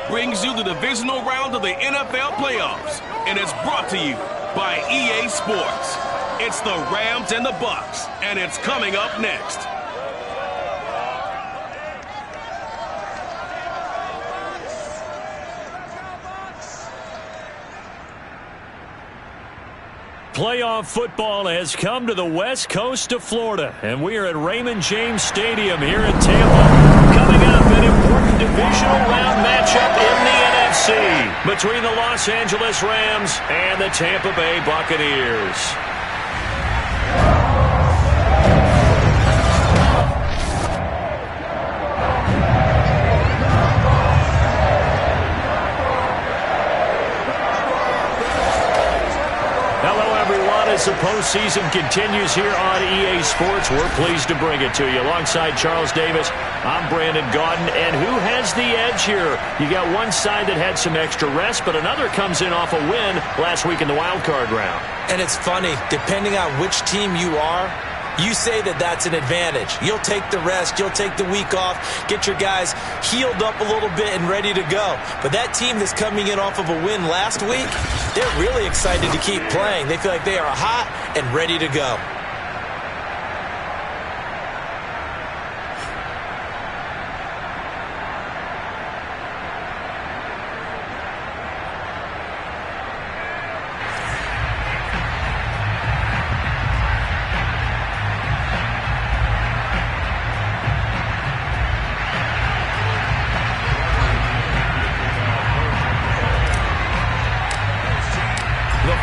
brings you the divisional round of the NFL playoffs, and it's brought to you by EA Sports. It's the Rams and the Bucs, and it's coming up next. Playoff football has come to the west coast of Florida, and we are at Raymond James Stadium here in Tampa. Coming up, an important divisional round matchup in the NFC between the Los Angeles Rams and the Tampa Bay Buccaneers. As the postseason continues here on EA Sports, we're pleased to bring it to you. Alongside Charles Davis, I'm Brandon Gaudin. And who has the edge here? You got one side that had some extra rest, but another comes in off a win last week in the wild card round. And it's funny, depending on which team you are, you say that that's an advantage. You'll take the rest. You'll take the week off. Get your guys healed up a little bit and ready to go. But that team that's coming in off of a win last week, they're really excited to keep playing. They feel like they are hot and ready to go.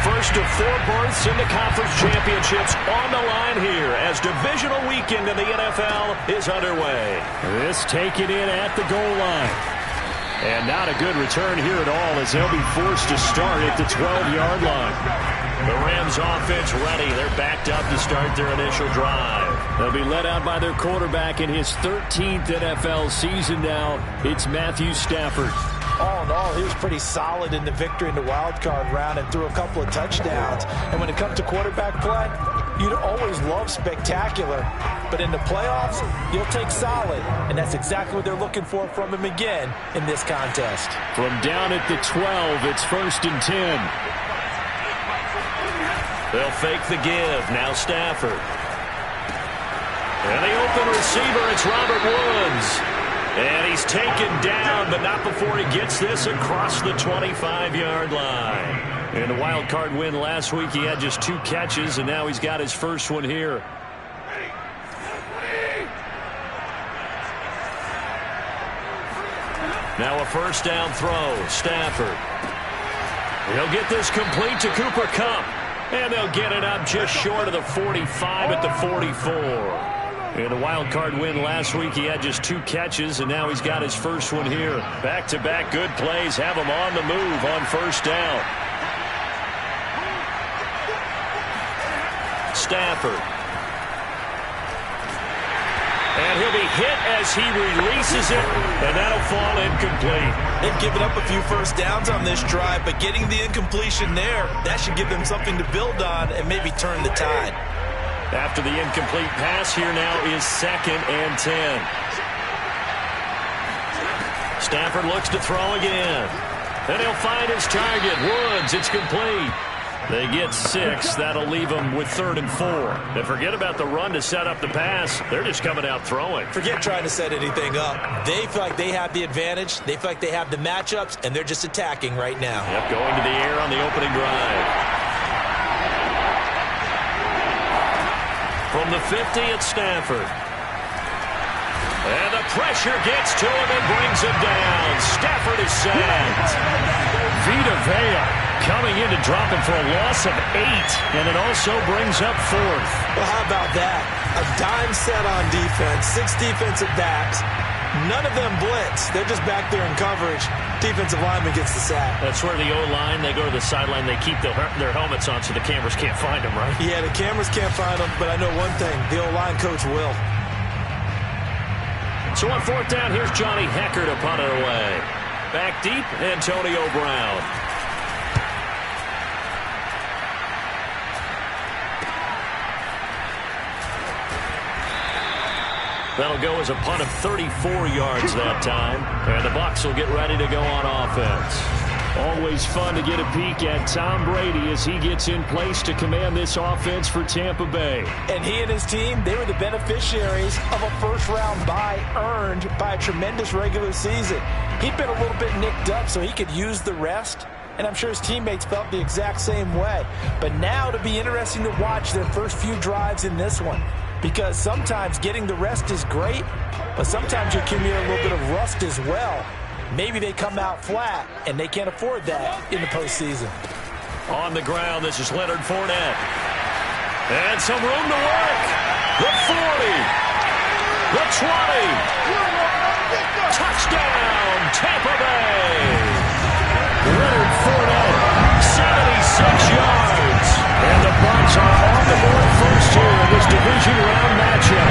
First of 4 berths in the conference championships on the line here as divisional weekend in the NFL is underway. This taken in at the goal line. And not a good return here at all as they'll be forced to start at the 12-yard line. The Rams offense ready. They're backed up to start their initial drive. They'll be led out by their quarterback in his 13th NFL season now. It's Matthew Stafford. All in all, he was pretty solid in the victory in the wild card round and threw a couple of touchdowns. And when it comes to quarterback play, you'd always love spectacular. But in the playoffs, you'll take solid. And that's exactly what they're looking for from him again in this contest. From down at the 12, it's 1st and 10. They'll fake the give. Now Stafford. And the open receiver, it's Robert Woods. And he's taken down, but not before he gets this across the 25-yard line. In the wild card win last week, he had just 2 catches, and now he's got his first one here. Now a first down throw. Stafford. He'll get this complete to Cooper Kupp. And they'll get it up just short of the 45 at the 44. In a wild card win last week, he had just 2 catches, and now he's got his first one here. Back-to-back good plays have him on the move on first down. Stafford. And he'll be hit as he releases it, and that'll fall incomplete. They've given up a few first downs on this drive, but getting the incompletion there, that should give them something to build on and maybe turn the tide. After the incomplete pass, here now is 2nd and 10. Stafford looks to throw again. And he'll find his target. Woods, it's complete. They get 6. That'll leave them with 3rd and 4. And forget about the run to set up the pass. They're just coming out throwing. Forget trying to set anything up. They feel like they have the advantage. They feel like they have the matchups, and they're just attacking right now. Yep, going to the air on the opening drive. From the 50, it's Stafford. And the pressure gets to him and brings him down. Stafford is sacked. Vita Vea coming in to drop him for a loss of 8. And it also brings up 4th. Well, how about that? A dime set on defense. 6 defensive backs. None of them blitz. They're just back there in coverage. Defensive lineman gets the sack. That's where the O-line, they go to the sideline, they keep their helmets on so the cameras can't find them, right? Yeah, the cameras can't find them, but I know one thing. The O-line coach will. So on 4th down, here's Johnny Hecker to punt it away. Back deep, Antonio Brown. That'll go as a punt of 34 yards that time. And the Bucs will get ready to go on offense. Always fun to get a peek at Tom Brady as he gets in place to command this offense for Tampa Bay. And he and his team, they were the beneficiaries of a first-round bye earned by a tremendous regular season. He'd been a little bit nicked up, so he could use the rest. And I'm sure his teammates felt the exact same way. But now it'll be interesting to watch their first few drives in this one. Because sometimes getting the rest is great, but sometimes you accumulate a little bit of rust as well. Maybe they come out flat, and they can't afford that in the postseason. On the ground, this is Leonard Fournette. And some room to work. The 40. The 20. Touchdown, Tampa Bay. Leonard Fournette, 76 yards. And the Bucs are on the board first here in this division round matchup.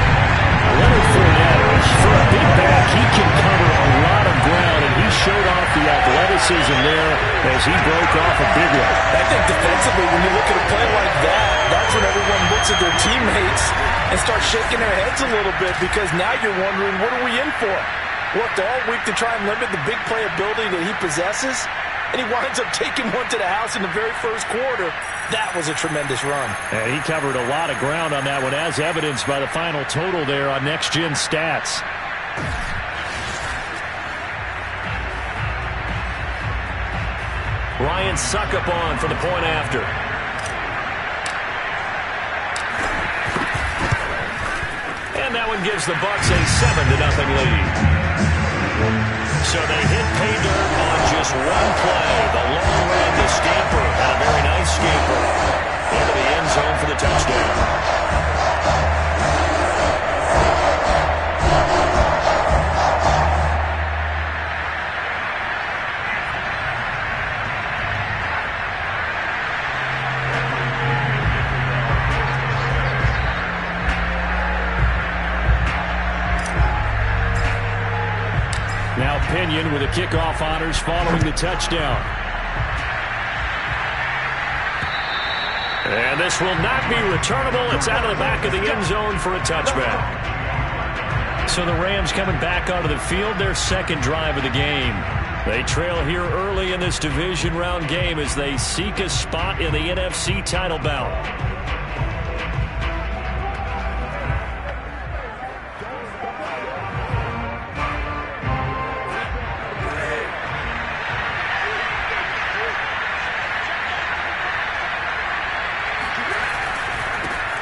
Leonard Fournette, for a big back, he can cover a lot of ground, and he showed off the athleticism there as he broke off a big one. I think defensively, when you look at a play like that, that's when everyone looks at their teammates and starts shaking their heads a little bit, because now you're wondering, what are we in for? Worked all week to try and limit the big play ability that he possesses, and he winds up taking one to the house in the very first quarter. That was a tremendous run. And he covered a lot of ground on that one, as evidenced by the final total there on Next Gen Stats. Ryan Succop for the point after. And that one gives the Bucs a 7-0 lead. So they hit pay dirt on just one play. The long run to Scamper had a very nice scamper into the end zone for the touchdown. Now Pinion with the kickoff honors following the touchdown. And this will not be returnable. It's out of the back of the end zone for a touchback. So the Rams coming back onto the field, their second drive of the game. They trail here early in this division round game as they seek a spot in the NFC title bout.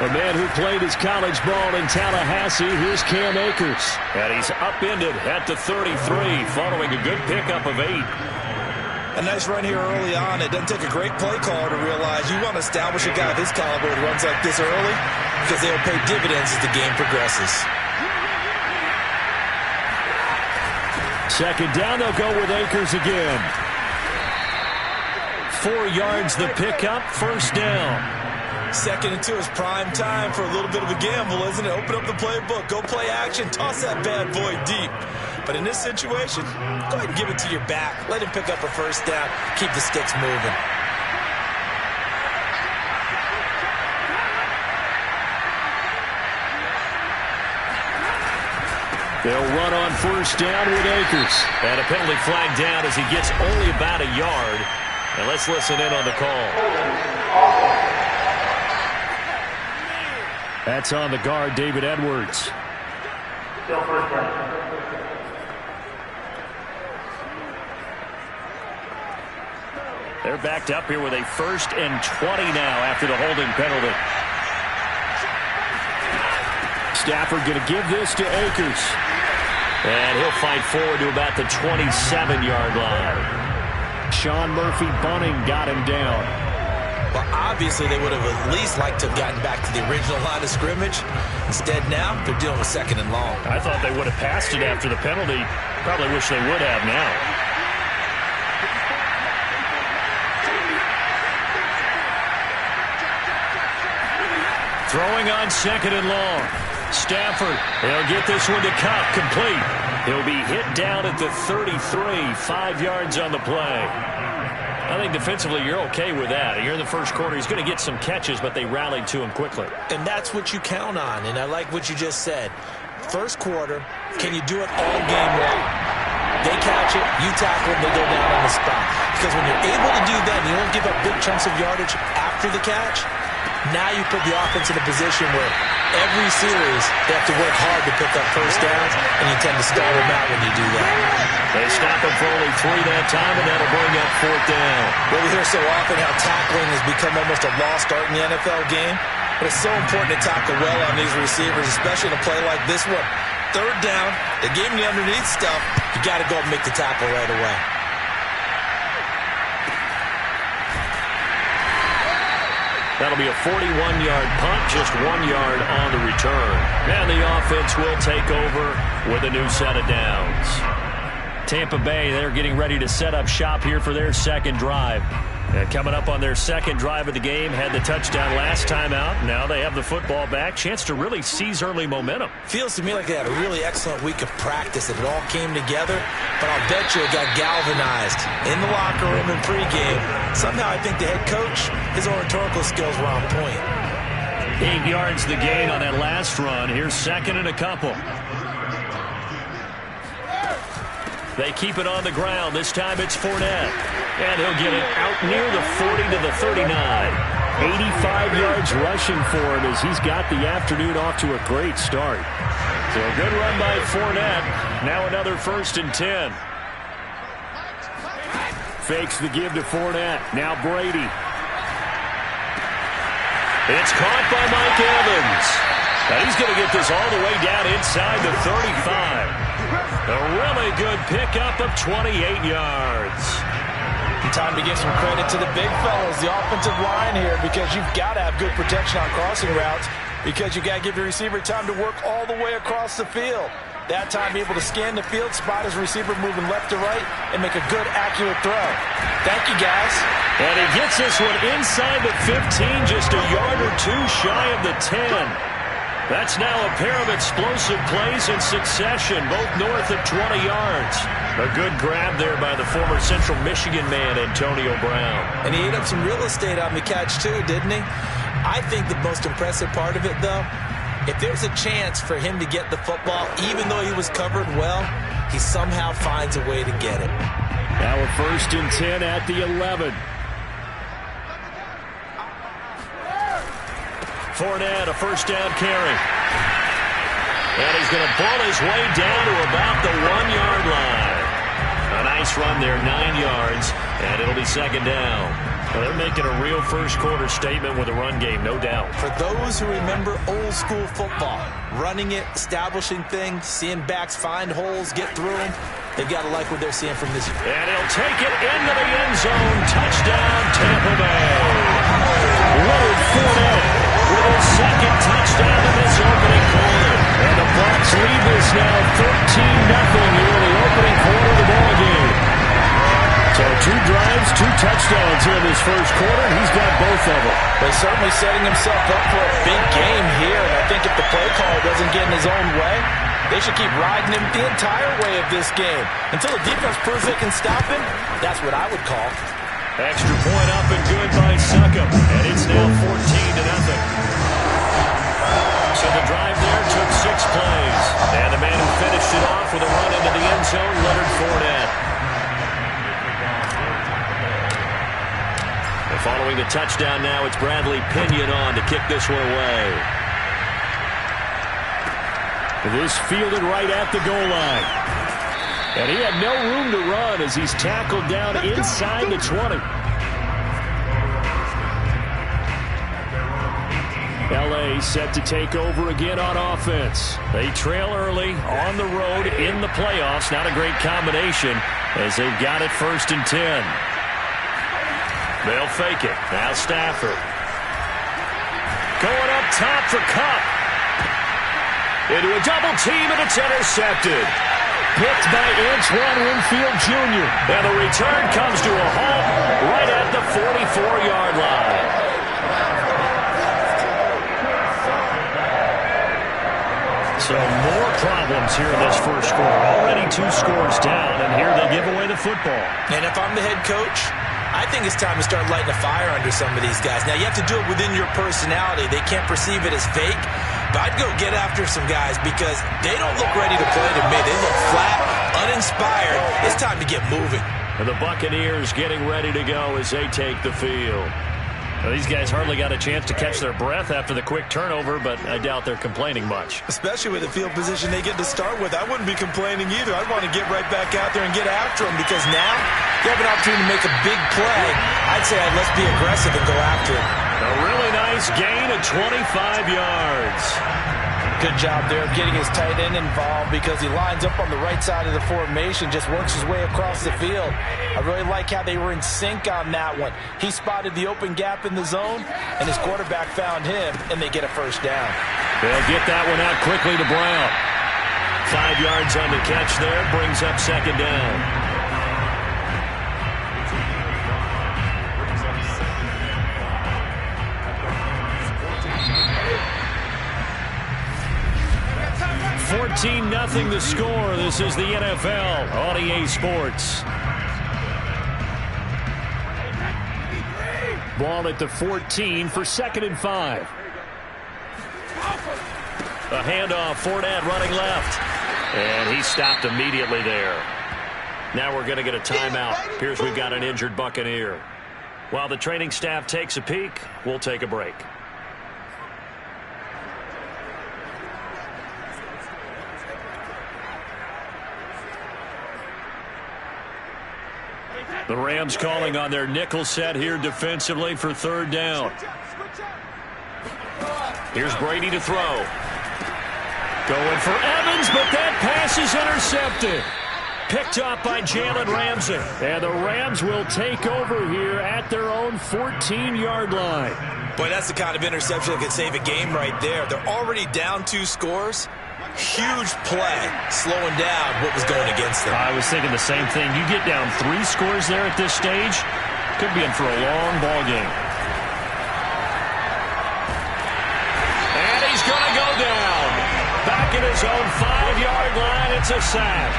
A man who played his college ball in Tallahassee, here's Cam Akers. And he's upended at the 33 following a good pickup of 8. A nice run here early on. It doesn't take a great play caller to realize you want to establish a guy of his caliber that runs like this early, because they'll pay dividends as the game progresses. Second down, they'll go with Akers again. 4 yards the pickup, first down. Second and 2 is prime time for a little bit of a gamble, isn't it? Open up the playbook, go play action, toss that bad boy deep. But in this situation, go ahead and give it to your back. Let him pick up a first down, keep the sticks moving. They'll run on first down with Akers. And a penalty flag down as he gets only about a yard. And let's listen in on the call. That's on the guard, David Edwards. They're backed up here with a 1st and 20 now after the holding penalty. Stafford going to give this to Akers. And he'll fight forward to about the 27-yard line. Sean Murphy Bunning got him down. Well, obviously, they would have at least liked to have gotten back to the original line of scrimmage. Instead, now, they're dealing with 2nd and long. I thought they would have passed it after the penalty. Probably wish they would have now. Throwing on 2nd and long. Stafford, he'll get this one to cut complete. He'll be hit down at the 33, 5 yards on the play. I think defensively you're okay with that. You're in the first quarter. He's going to get some catches, but they rallied to him quickly. And that's what you count on, and I like what you just said. first quarter, can you do it all game long? They catch it, you tackle them, they go down on the spot. Because when you're able to do that, and you don't give up big chunks of yardage after the catch, now you put the offense in a position where every series they have to work hard to pick up first downs, and you tend to stall them out when you do that. They stop him for only 3 that time, and that'll bring up 4th down. Well, we hear so often how tackling has become almost a lost art in the NFL game, but it's so important to tackle well on these receivers, especially in a play like this one. 3rd down, they gave him the underneath stuff. You got to go and make the tackle right away. That'll be a 41-yard punt, just 1 yard on the return. And the offense will take over with a new set of downs. Tampa Bay, they're getting ready to set up shop here for their second drive. And coming up on their second drive of the game, had the touchdown last time out. Now they have the football back. Chance to really seize early momentum. Feels to me like they had a really excellent week of practice. It all came together. But I'll bet you it got galvanized in the locker room in pregame. Somehow I think the head coach, his oratorical skills were on point. 8 yards the gain on that last run. Here's 2nd and a couple. They keep it on the ground. This time it's Fournette. And he'll get it out near the 40 to the 39. 85 yards rushing for him as he's got the afternoon off to a great start. So a good run by Fournette. Now another 1st and 10. Fakes the give to Fournette. Now Brady. It's caught by Mike Evans. Now he's going to get this all the way down inside the 35. A really good pickup of 28 yards. Time to give some credit to the big fellas, the offensive line here, because you've got to have good protection on crossing routes, because you've got to give your receiver time to work all the way across the field. That time, be able to scan the field, spot his receiver moving left to right, and make a good, accurate throw. Thank you, guys. And he gets this one inside the 15, just a yard or 2 shy of the 10. That's now a pair of explosive plays in succession, both north of 20 yards. A good grab there by the former Central Michigan man, Antonio Brown. And he ate up some real estate on the catch, too, didn't he? I think the most impressive part of it, though, if there's a chance for him to get the football, even though he was covered well, he somehow finds a way to get it. Now a 1st and 10 at the 11. Fournette, a 1st down carry. And he's going to ball his way down to about the 1-yard line. A nice run there, 9 yards, and it'll be 2nd down. Well, they're making a real first-quarter statement with a run game, no doubt. For those who remember old-school football, running it, establishing things, seeing backs find holes, get through them, they've got to like what they're seeing from this. And he'll take it into the end zone. Touchdown, Tampa Bay. Leonard Fournette with his 2nd touchdown in this opening quarter. And the Bucs lead this now 13-0 here in the opening quarter of the ballgame. So 2 drives, 2 touchdowns here in this first quarter. He's got both of them. But certainly setting himself up for a big game here. And I think if the play caller doesn't get in his own way, they should keep riding him the entire way of this game. Until the defense proves they can stop him, that's what I would call. Extra point up and good by Succop. And it's now 14-0. So the drive there took 6 plays. And the man who finished it off with a run into the end zone, Leonard Fournette. And following the touchdown now, it's Bradley Pinion on to kick this one away. This fielded right at the goal line. And he had no room to run as he's tackled down inside the 20. L.A. set to take over again on offense. They trail early on the road in the playoffs. Not a great combination as they've got it 1st and 10. They'll fake it. Now Stafford. Going up top for Kupp. Into a double team, and it's intercepted. Picked by Antoine Winfield Jr. And the return comes to a halt right at the 44-yard line. So more problems here in this first quarter. Already 2 scores down, and here they give away the football. And if I'm the head coach, I think it's time to start lighting a fire under some of these guys. Now, you have to do it within your personality. They can't perceive it as fake. but I'd go get after some guys because they don't look ready to play to me. They look flat, uninspired. It's time to get moving. And the Buccaneers getting ready to go as they take the field. Well, these guys hardly got a chance to catch their breath after the quick turnover, but I doubt they're complaining much. Especially with the field position they get to start with. I wouldn't be complaining either. I'd want to get right back out there and get after them because now you have an opportunity to make a big play. I'd say let's be aggressive and go after it. A really nice gain of 25 yards. Good job there of getting his tight end involved because he lines up on the right side of the formation, just works his way across the field. I really like how they were in sync on that one. He spotted the open gap in the zone, and his quarterback found him, and they get a first down. They'll get that one out quickly to Brown. 5 yards on the catch there, brings up second down. Nothing the score. This is the NFL on EA Sports. Ball at the 14 for 2nd and 5. A handoff, Fournette running left. And he stopped immediately there. Now we're going to get a timeout. Appears we've got an injured Buccaneer. While the training staff takes a peek, we'll take a break. The Rams calling on their nickel set here defensively for 3rd down. Here's Brady to throw. Going for Evans, but that pass is intercepted. Picked up by Jalen Ramsey. And the Rams will take over here at their own 14-yard line. Boy, that's the kind of interception that could save a game right there. They're already down 2 scores. Huge play, slowing down what was going against them. I was thinking the same thing. You get down 3 scores there at this stage, could be in for a long ball game. And he's going to go down. Back at his own 5-yard line, it's a sack.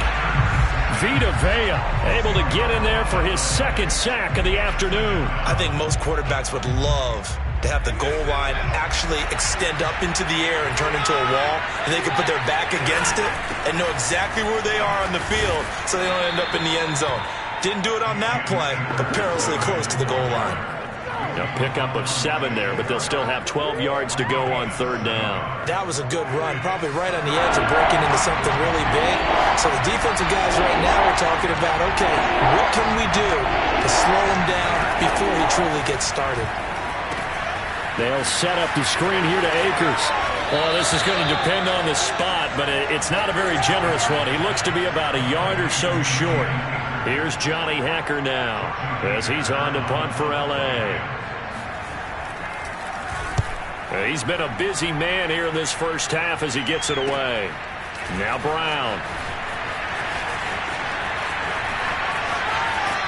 Vita Vea able to get in there for his 2nd sack of the afternoon. I think most quarterbacks would love to have the goal line actually extend up into the air and turn into a wall, and they can put their back against it and know exactly where they are on the field so they don't end up in the end zone. Didn't do it on that play, but perilously close to the goal line. A pickup of 7 there, but they'll still have 12 yards to go on 3rd down. That was a good run, probably right on the edge of breaking into something really big. So the defensive guys right now are talking about, okay, what can we do to slow him down before he truly gets started? They'll set up the screen here to Akers. Well, this is going to depend on the spot, but it's not a very generous one. He looks to be about a yard or so short. Here's Johnny Hacker now as he's on to punt for L.A. He's been a busy man here in this first half as he gets it away. Now Brown.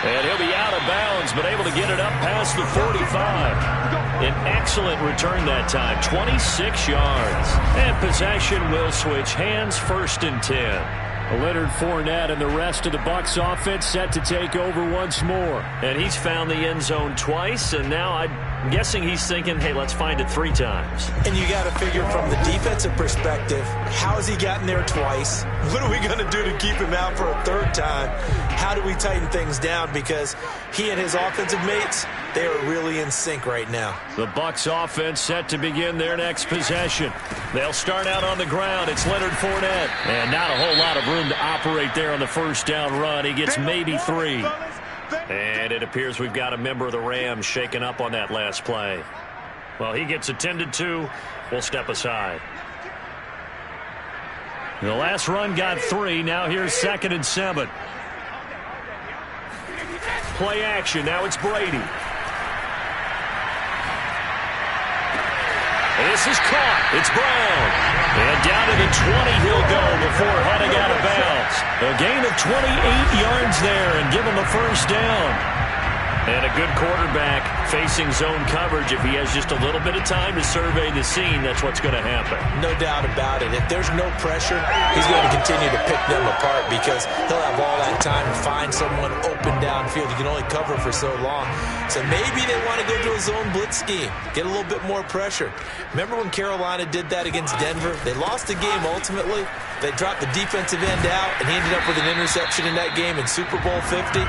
And he'll be out of bounds, but able to get it up past the 45. An excellent return that time, 26 yards. And possession will switch hands, 1st and 10. Leonard Fournette and the rest of the Bucs offense set to take over once more. And he's found the end zone twice, and now I'm guessing he's thinking, hey, let's find it 3 times. And you got to figure from the defensive perspective, how has he gotten there twice? What are we going to do to keep him out for a 3rd time? How do we tighten things down? Because he and his offensive mates, they are really in sync right now. The Bucs offense set to begin their next possession. They'll start out on the ground. It's Leonard Fournette. And not a whole lot of room to operate there on the 1st down run. He gets maybe 3. And it appears we've got a member of the Rams shaken up on that last play. Well, he gets attended to. We'll step aside. The last run got 3. Now here's 2nd and 7. Play action. Now it's Brady. This is caught. It's Brown. And down to the 20 he'll go before heading out of bounds. A gain of 28 yards there and give him a 1st down. And a good quarterback facing zone coverage. If he has just a little bit of time to survey the scene, that's what's going to happen. No doubt about it. If there's no pressure, he's going to continue to pick them apart because he'll have all that time to find someone open downfield. He can only cover for so long. So maybe they want to go to a zone blitz scheme, get a little bit more pressure. Remember when Carolina did that against Denver? They lost the game ultimately. They dropped the defensive end out, and he ended up with an interception in that game in Super Bowl 50.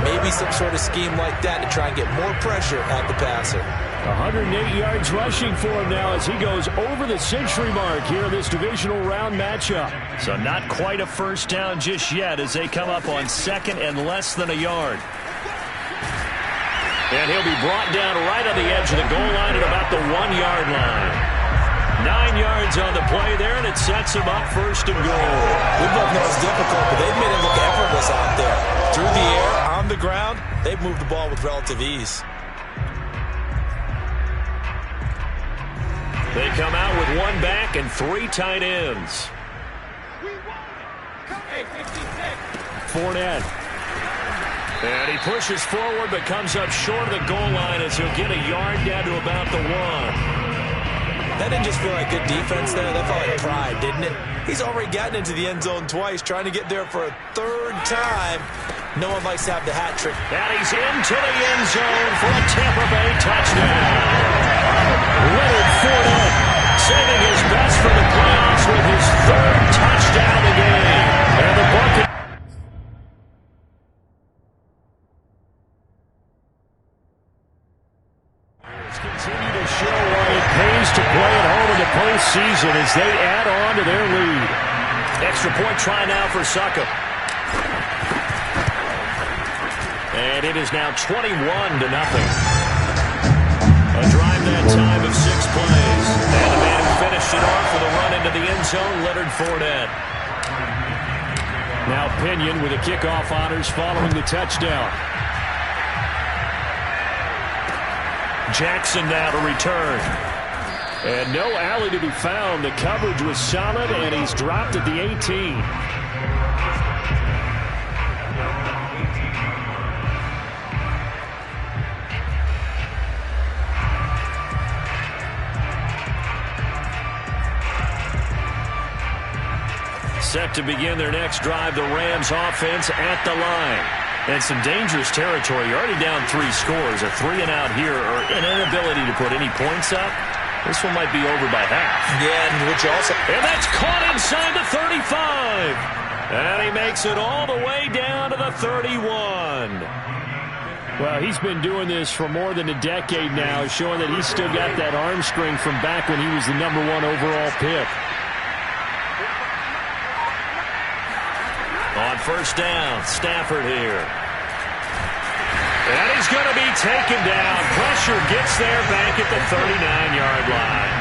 Maybe some sort of scheme like that to try and get more pressure at the passer. 108 yards rushing for him now as he goes over the century mark here in this divisional round matchup. So not quite a first down just yet as they come up on second and less than a yard. And he'll be brought down right on the edge of the goal line at about the 1-yard line. 9 yards on the play there, and it sets him up first and goal. We both know it's difficult, but they've made it look effortless out there. Through the air, on the ground, they've moved the ball with relative ease. They come out with one back and 3 tight ends. Fournette. And he pushes forward but comes up short of the goal line as he'll get a yard down to about the 1. That didn't just feel like good defense there. That felt like pride, didn't it? He's already gotten into the end zone twice, trying to get there for a 3rd time. No one likes to have the hat trick. And he's into the end zone for a Tampa Bay touchdown. Leonard Fournette saving his best for the playoffs with his 3rd touchdown of the game. And the Buccaneers continue to show why it pays to play at home in the postseason as they add on to their lead. Extra point try now for Suckup. And it is now 21-0. A drive that time of 6 plays. And the man who finished it off with a run into the end zone, Leonard Fournette. Now Pinion with the kickoff honors following the touchdown. Jackson now to return. And no alley to be found. The coverage was solid, and he's dropped at the 18. Set to begin their next drive, the Rams offense at the line. And some dangerous territory. You're already down 3 scores. A 3-and-out here or an inability to put any points up. This one might be over by half. Yeah, and that's caught inside the 35. And he makes it all the way down to the 31. Well, he's been doing this for more than a decade now, showing that he's still got that arm strength from back when he was the #1 overall pick. On first down, Stafford here. And he's going to be taken down. Pressure gets there back at the 39-yard line.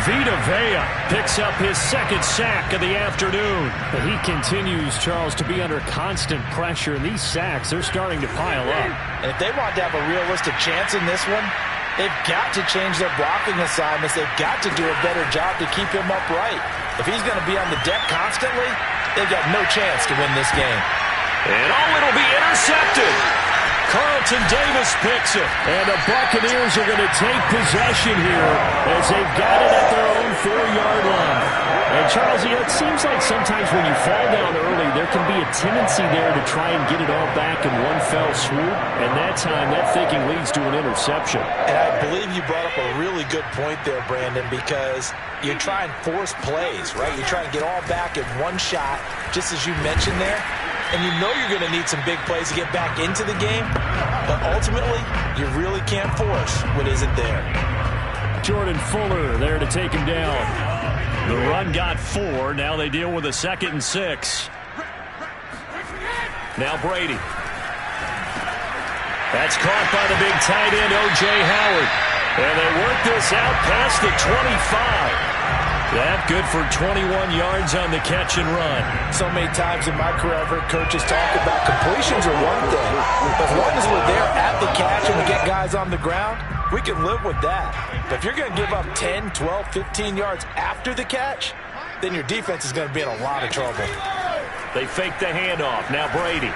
Vita Vea picks up his 2nd sack of the afternoon. But he continues, Charles, to be under constant pressure. And these sacks, they're starting to pile up. And if they want to have a realistic chance in this one, they've got to change their blocking assignments. They've got to do a better job to keep him upright. If he's going to be on the deck constantly, they've got no chance to win this game. And it'll be intercepted. Carlton Davis picks it. And the Buccaneers are going to take possession here as they've got it at their own 4-yard line. And, Charles, it seems like sometimes when you fall down early, there can be a tendency there to try and get it all back in one fell swoop. And that time, that thinking leads to an interception. And I believe you brought up a really good point there, Brandon, because you try and force plays, right? You try and get all back in one shot, just as you mentioned there. And you know you're going to need some big plays to get back into the game. But ultimately, you really can't force what isn't there. Jordan Fuller there to take him down. The run got 4. Now they deal with a 2nd and 6. Now Brady. That's caught by the big tight end, O.J. Howard. And they work this out past the 25. That good for 21 yards on the catch and run. So many times in my career, I've heard coaches talk about completions are one thing. But as long as we're there at the catch and we get guys on the ground, we can live with that. But if you're going to give up 10, 12, 15 yards after the catch, then your defense is going to be in a lot of trouble. They fake the handoff. Now Brady.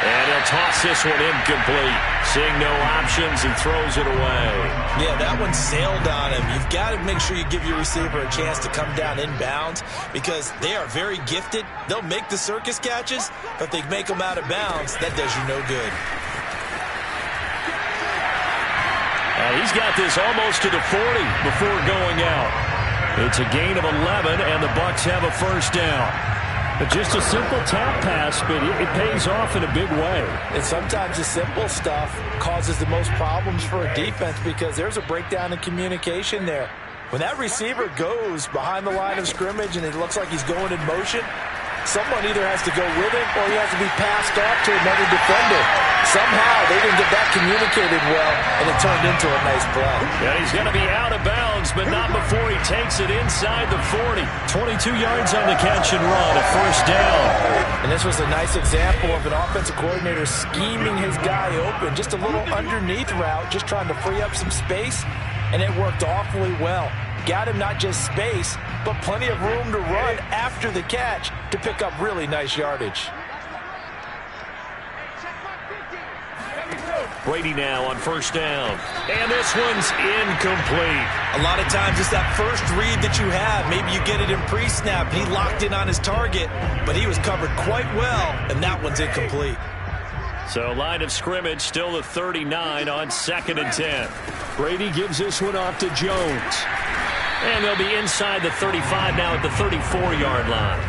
And he'll toss this one incomplete. Seeing no options and throws it away. Yeah, that one sailed on him. You've got to make sure you give your receiver a chance to come down inbounds because they are very gifted. They'll make the circus catches, but if they make them out of bounds, that does you no good. He's got this almost to the 40 before going out. It's a gain of 11, and the Bucs have a first down. But just a simple tap pass, but it pays off in a big way. And sometimes the simple stuff causes the most problems for a defense because there's a breakdown in communication there. When that receiver goes behind the line of scrimmage and it looks like he's going in motion, someone either has to go with him or he has to be passed off to another defender. Somehow they didn't get that communicated well, and it turned into a nice play. Yeah, he's going to be out of bounds, but not before he takes it inside the 40. 22 yards on the catch and run, a first down. And this was a nice example of an offensive coordinator scheming his guy open. Just a little underneath route, just trying to free up some space, and it worked awfully well. Got him not just space, but plenty of room to run after the catch to pick up really nice yardage. Brady now on first down. And this one's incomplete. A lot of times it's that first read that you have. Maybe you get it in pre-snap. He locked in on his target, but he was covered quite well, and that one's incomplete. So line of scrimmage still the 39 on 2nd and 10. Brady gives this one off to Jones. And they'll be inside the 35 now at the 34-yard line.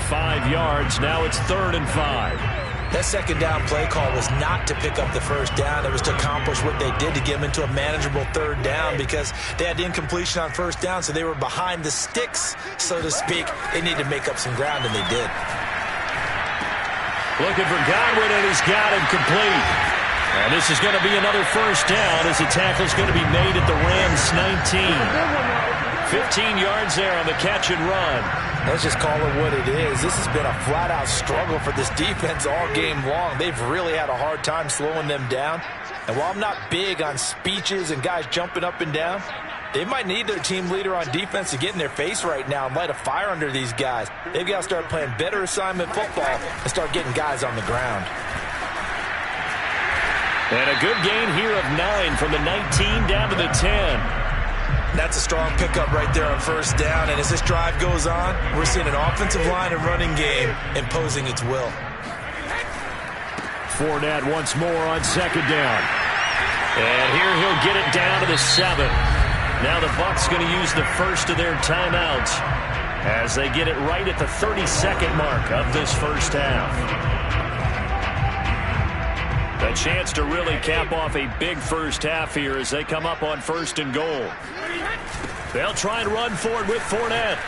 5 yards, now it's 3rd and 5. That second down play call was not to pick up the first down. It was to accomplish what they did to get them into a manageable 3rd down because they had incompletion on first down, so they were behind the sticks, so to speak. They needed to make up some ground, and they did. Looking for Godwin, and he's got him complete. And this is going to be another first down as the tackle's going to be made at the Rams 19. 15 yards there on the catch and run. Let's just call it what it is. This has been a flat-out struggle for this defense all game long. They've really had a hard time slowing them down. And while I'm not big on speeches and guys jumping up and down, they might need their team leader on defense to get in their face right now and light a fire under these guys. They've got to start playing better assignment football and start getting guys on the ground. And a good gain here of 9 from the 19 down to the 10. That's a strong pickup right there on first down. And as this drive goes on, we're seeing an offensive line and running game imposing its will. Fournette once more on 2nd down. And here he'll get it down to the 7. Now the Bucs going to use the first of their timeouts as they get it right at the 32nd mark of this first half. A chance to really cap off a big first half here as they come up on 1st and goal. They'll try and run forward with Fournette.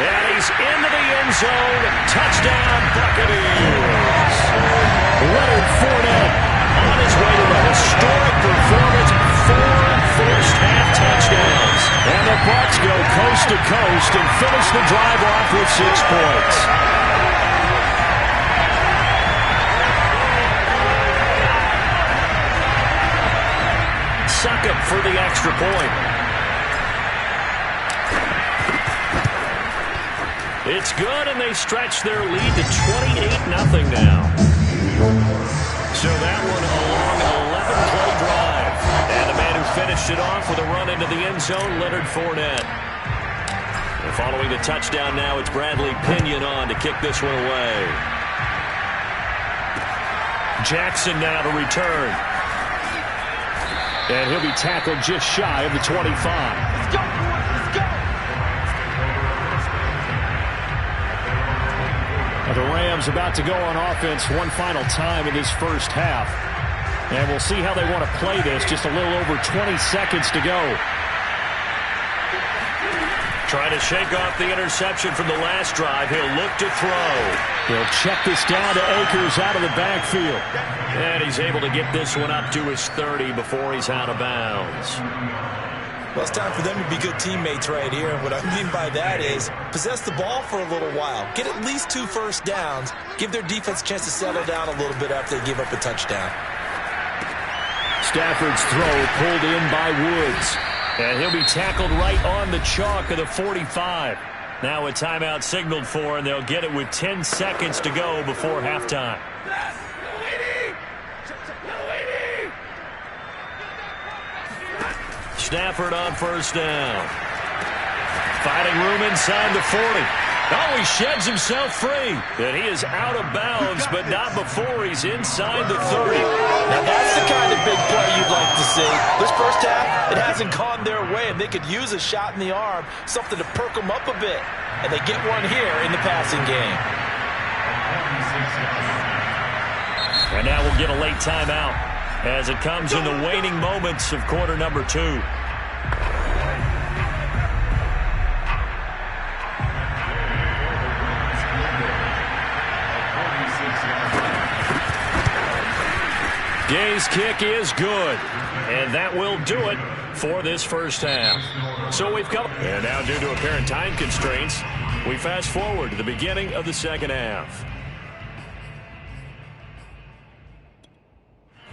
And he's into the end zone. Touchdown, Buccaneers. Leonard Fournette on his way to a historic performance. 4 first-half touchdowns. And the Bucs go coast to coast and finish the drive off with 6 points. Succop for the extra point. It's good, and they stretch their lead to 28-0 now. So that one a long 11-play drive. And the man who finished it off with a run into the end zone, Leonard Fournette. And following the touchdown now, it's Bradley Pinion on to kick this one away. Jackson now to return. And he'll be tackled just shy of the 25. Let's go, boys, let's go. The Rams about to go on offense one final time in this first half. And we'll see how they want to play this. Just a little over 20 seconds to go. Trying to shake off the interception from the last drive. He'll look to throw. He'll check this down to Akers out of the backfield. And he's able to get this one up to his 30 before he's out of bounds. Well, it's time for them to be good teammates right here. And what I mean by that is possess the ball for a little while. Get at least 2 first downs. Give their defense a chance to settle down a little bit after they give up a touchdown. Stafford's throw pulled in by Woods. And he'll be tackled right on the chalk of the 45. Now a timeout signaled for, and they'll get it with 10 seconds to go before halftime. Stafford on first down. Finding room inside the 40. Oh, he sheds himself free. And he is out of bounds, but not before he's inside the 30. Now that's the kind of big play you'd like to see. This first half, it hasn't gone their way, and they could use a shot in the arm, something to perk them up a bit. And they get one here in the passing game. And now we'll get a late timeout as it comes in the waning moments of quarter number 2. Gay's kick is good, and that will do it for this first half. So we've come, and now due to apparent time constraints, we fast forward to the beginning of the second half.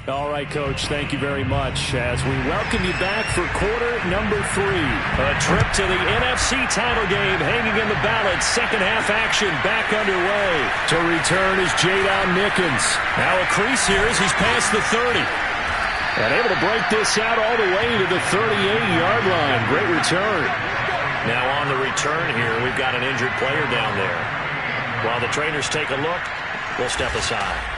All right, Coach, thank you very much as we welcome you back for quarter number 3. A trip to the NFC title game hanging in the balance. Second half action back underway. To return is Jadon Nickens. Now a crease here as he's past the 30. And able to break this out all the way to the 38-yard line. Great return. Now on the return here, we've got an injured player down there. While the trainers take a look, we'll step aside.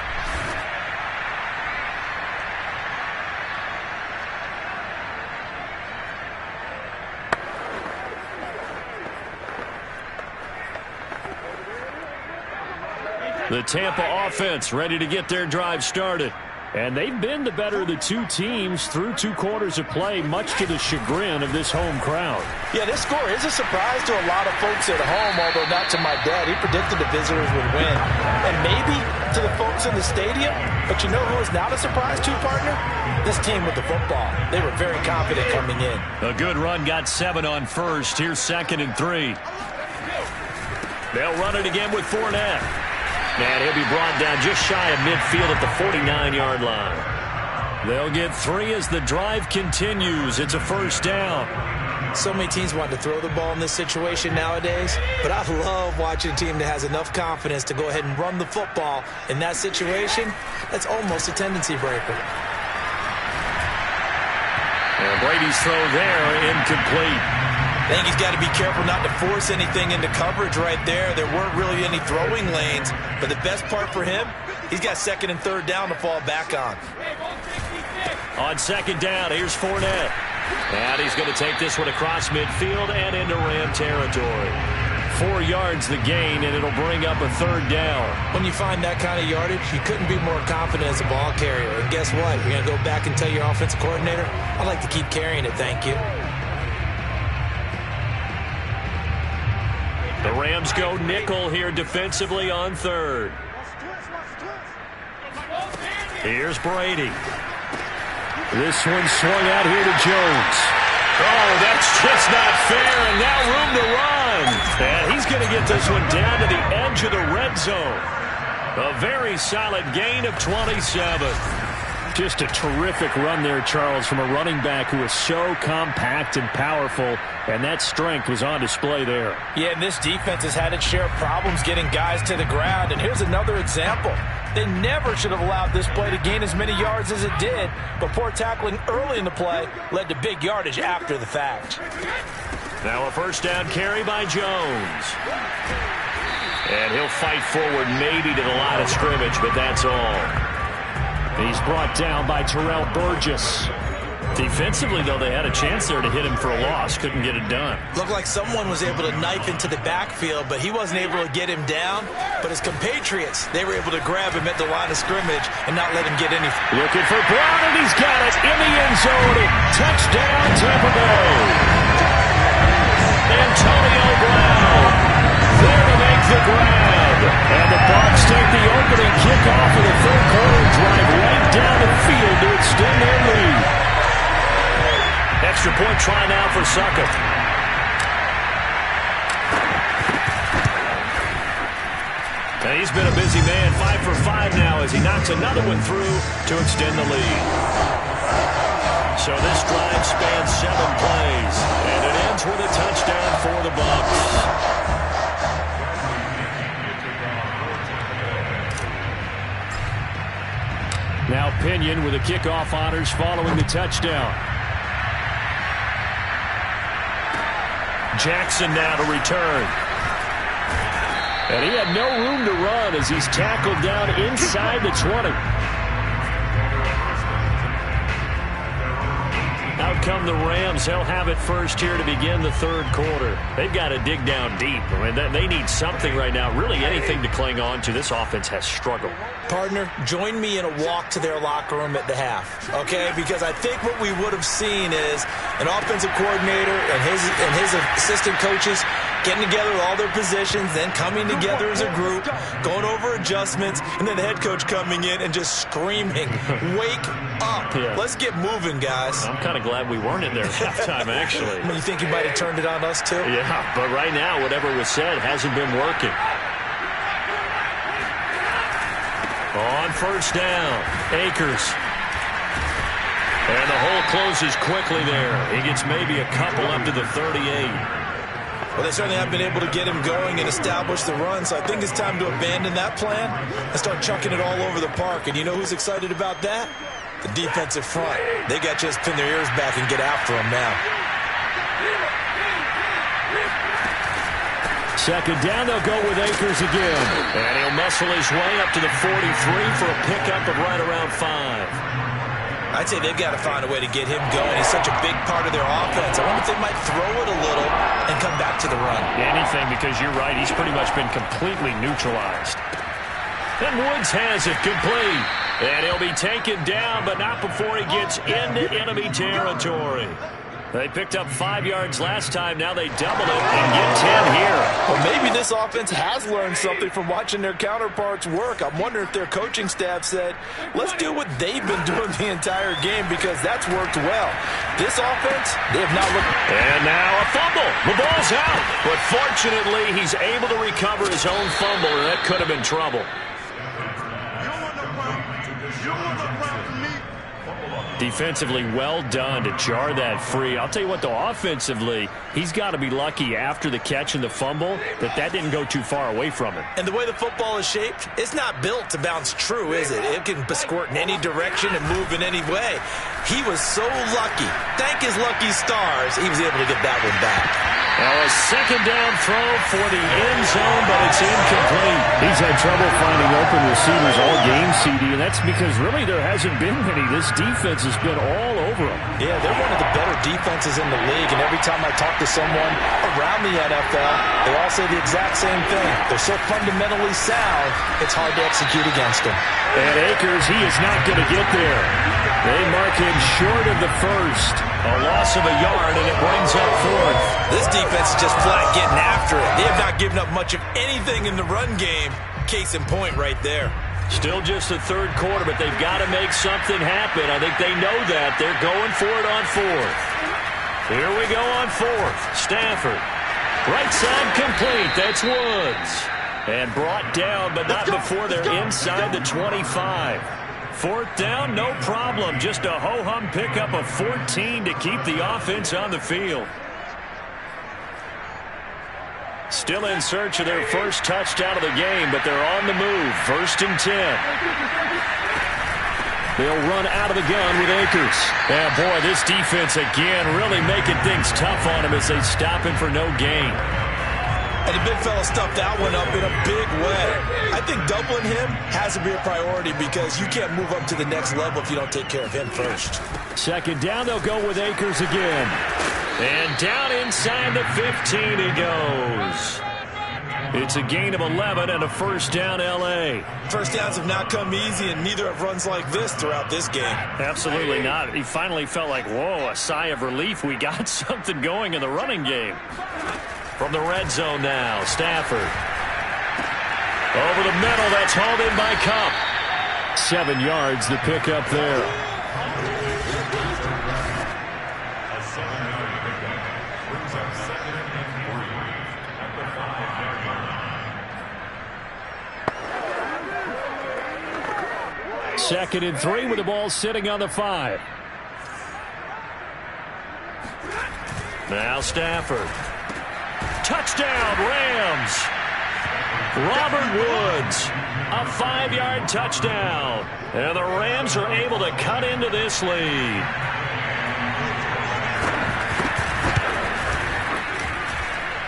The Tampa offense ready to get their drive started. And they've been the better of the two teams through 2 quarters of play, much to the chagrin of this home crowd. Yeah, this score is a surprise to a lot of folks at home, although not to my dad. He predicted the visitors would win. And maybe to the folks in the stadium. But you know who is not a surprise to, partner? This team with the football. They were very confident coming in. A good run got 7 on first. Here's 2nd and 3. They'll run it again with Fournette. And he'll be brought down just shy of midfield at the 49-yard line. They'll get 3 as the drive continues. It's a first down. So many teams want to throw the ball in this situation nowadays, but I love watching a team that has enough confidence to go ahead and run the football. In that situation, that's almost a tendency breaker. And Brady's throw there, incomplete. I think he's got to be careful not to force anything into coverage right there. There weren't really any throwing lanes, but the best part for him, he's got 2nd and 3rd down to fall back on. On 2nd down, here's Fournette. And he's going to take this one across midfield and into Ram territory. 4 yards the gain, and it'll bring up a 3rd down. When you find that kind of yardage, you couldn't be more confident as a ball carrier. And guess what? You're going to go back and tell your offensive coordinator, I'd like to keep carrying it, thank you. The Rams go nickel here defensively on 3rd. Here's Brady. This one swung out here to Jones. Oh, that's just not fair, and now room to run. And he's going to get this one down to the edge of the red zone. A very solid gain of 27. Just a terrific run there, Charles, from a running back who is so compact and powerful, and that strength was on display there. Yeah, and this defense has had its share of problems getting guys to the ground, and here's another example. They never should have allowed this play to gain as many yards as it did, but poor tackling early in the play led to big yardage after the fact. Now a first down carry by Jones. And he'll fight forward maybe to the line of scrimmage, but that's all. He's brought down by Terrell Burgess. Defensively, though, they had a chance there to hit him for a loss. Couldn't get it done. Looked like someone was able to knife into the backfield, but he wasn't able to get him down. But his compatriots, they were able to grab him at the line of scrimmage and not let him get anything. Looking for Brown, and he's got it in the end zone. Touchdown, Tampa Bay. Antonio Brown there to make the grab. And the Bucs take the opening kickoff of the 3rd quarter, drive right down the field to extend their lead. Extra point try now for Sucker. And he's been a busy man, 5 for 5 now as he knocks another one through to extend the lead. So this drive spans 7 plays, and it ends with a touchdown for the Bucs. Now Pinion with the kickoff honors following the touchdown. Jackson now to return. And he had no room to run as he's tackled down inside the 20. Out come the Rams. They'll have it first here to begin the third quarter. They've got to dig down deep. I mean, they need something right now, really anything to cling on to. This offense has struggled. Partner, join me in a walk to their locker room at the half, okay? Because I think what we would have seen is an offensive coordinator and his assistant coaches getting together with all their positions, then coming together as a group, going over adjustments, and then the head coach coming in and just screaming, wake up. Yeah. Let's get moving, guys. I'm kind of glad we weren't in there at halftime, actually. I mean, you think you might have turned it on us, too? Yeah, but right now, whatever was said hasn't been working. On first down, Akers. And the hole closes quickly there. He gets maybe a couple up to the 38. Well, they certainly have been able to get him going and establish the run, so I think it's time to abandon that plan and start chucking it all over the park. And you know who's excited about that? The defensive front. They got to just pin their ears back and get after him now. Second down, they'll go with Akers again. And he'll muscle his way up to the 43 for a pickup of right around 5. I'd say they've got to find a way to get him going. He's such a big part of their offense. I wonder if they might throw it a little and come back to the run. Anything, because you're right. He's pretty much been completely neutralized. And Woods has it complete. And he'll be taken down, but not before he gets into enemy territory. They picked up 5 yards last time. Now they double it and get 10 here. Well, maybe this offense has learned something from watching their counterparts work. I'm wondering if their coaching staff said, let's do what they've been doing the entire game, because that's worked well. This offense, they have not looked. And now a fumble. The ball's out. But fortunately, he's able to recover his own fumble, and that could have been trouble. Defensively, well done to jar that free. I'll tell you what, though, offensively, he's got to be lucky after the catch and the fumble that didn't go too far away from him. And the way the football is shaped, it's not built to bounce true, is it? It can squirt in any direction and move in any way. He was so lucky. Thank his lucky stars, he was able to get that one back. Now a second down throw for the end zone, but it's incomplete. He's had trouble finding open receivers all game, CD, and that's because really there hasn't been many. This defense has been all over him. Yeah, they're one of the better defenses in the league, and every time I talk to someone around the NFL, they all say the exact same thing. They're so fundamentally sound, it's hard to execute against them. And Akers, he is not going to get there. They mark him short of the first. A loss of a yard, and it brings up fourth. This defense is just flat getting after it. They have not given up much of anything in the run game. Case in point right there. Still just the third quarter, but they've got to make something happen. I think they know that. They're going for it on fourth. Here we go on fourth. Stafford. Right side complete. That's Woods. And brought down, but not before they're inside the 25. Fourth down, no problem. Just a ho-hum pickup of 14 to keep the offense on the field. Still in search of their first touchdown of the game, but they're on the move. First and 10. They'll run out of the gun with Akers. And boy, this defense again really making things tough on him as they stop him for no gain. And the big fella stuffed that one up in a big way. I think doubling him has to be a priority, because you can't move up to the next level if you don't take care of him first. Second down, they'll go with Akers again. And down inside the 15 he goes. It's a gain of 11 and a first down, L.A. First downs have not come easy, and neither have runs like this throughout this game. Absolutely not. He finally felt like, whoa, a sigh of relief. We got something going in the running game. From the red zone now, Stafford. Over the middle, that's hauled in by Kupp. 7 yards, the pickup there. Second and 3 with the ball sitting on the 5. Now Stafford. Touchdown, Rams. Robert Woods, a 5-yard touchdown. And the Rams are able to cut into this lead.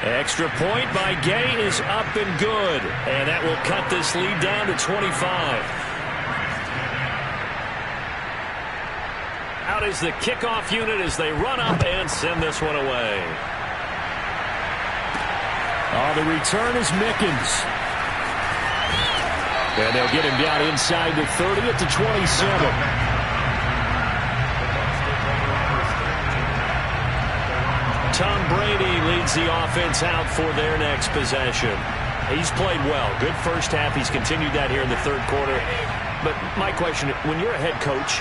Extra point by Gay is up and good. And that will cut this lead down to 25. Out is the kickoff unit as they run up and send this one away. The return is Mickens. And they'll get him down inside the 30 at the 27. Tom Brady leads the offense out for their next possession. He's played well. Good first half. He's continued that here in the third quarter. But my question, when you're a head coach,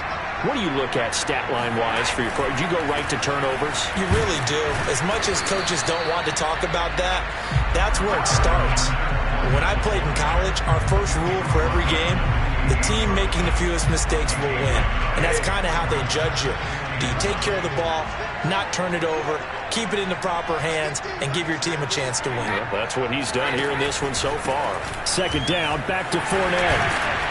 what do you look at stat line-wise for your coach? Do you go right to turnovers? You really do. As much as coaches don't want to talk about that, that's where it starts. When I played in college, our first rule for every game, the team making the fewest mistakes will win. And that's kind of how they judge you. Do you take care of the ball, not turn it over, keep it in the proper hands, and give your team a chance to win? Well, that's what he's done here in this one so far. Second down, back to Fournette.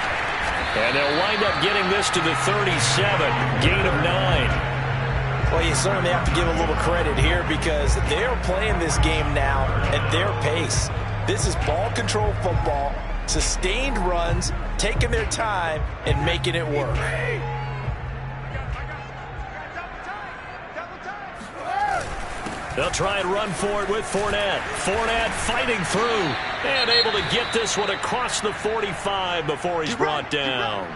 And they'll wind up getting this to the 37, gain of 9. Well, you certainly have to give a little credit here because they're playing this game now at their pace. This is ball control football, sustained runs, taking their time, and making it work. They'll try and run for it with Fournette. Fournette fighting through and able to get this one across the 45 before he's brought down.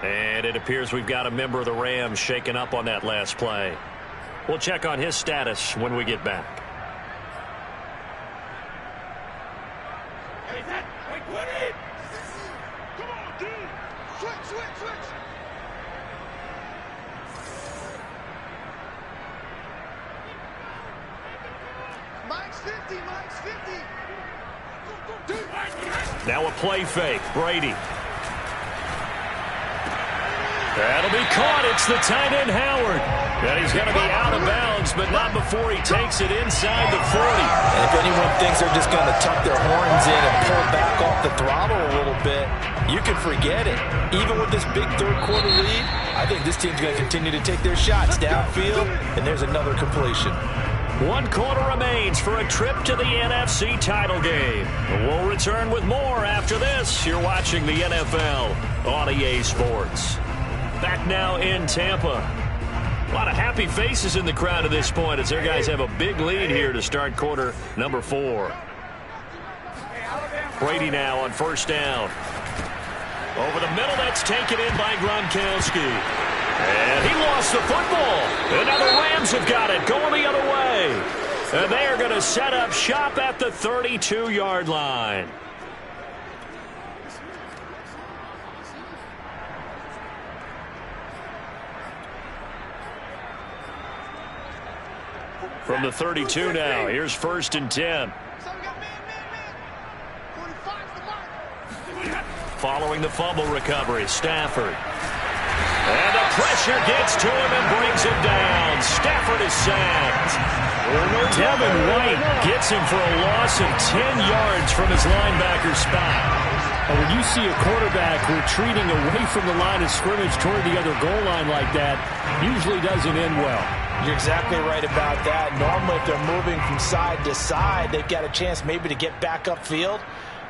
And it appears we've got a member of the Rams shaken up on that last play. We'll check on his status when we get back. Come on, dude. Switch. Mike's 50. Now a play fake. Brady. That'll be caught. It's the tight end, Howard. And he's going to be out of bounds, but not before he takes it inside the 40. And if anyone thinks they're just going to tuck their horns in and pull back off the throttle a little bit, you can forget it. Even with this big third quarter lead, I think this team's going to continue to take their shots downfield, and there's another completion. 1 quarter remains for a trip to the NFC title game. We'll return with more after this. You're watching the NFL on EA Sports. Back now in Tampa. A lot of happy faces in the crowd at this point as their guys have a big lead here to start quarter number 4. Brady now on first down. Over the middle, that's taken in by Gronkowski. And he lost the football. And now the Rams have got it, going the other way. And they are going to set up shop at the 32-yard line. From the 32 now, here's first and 10. Following the fumble recovery, Stafford. And the pressure gets to him and brings him down. Stafford is sacked. Devin White gets him for a loss of 10 yards from his linebacker spot. And when you see a quarterback retreating away from the line of scrimmage toward the other goal line like that, usually doesn't end well. You're exactly right about that. Normally, if they're moving from side to side, they've got a chance maybe to get back upfield.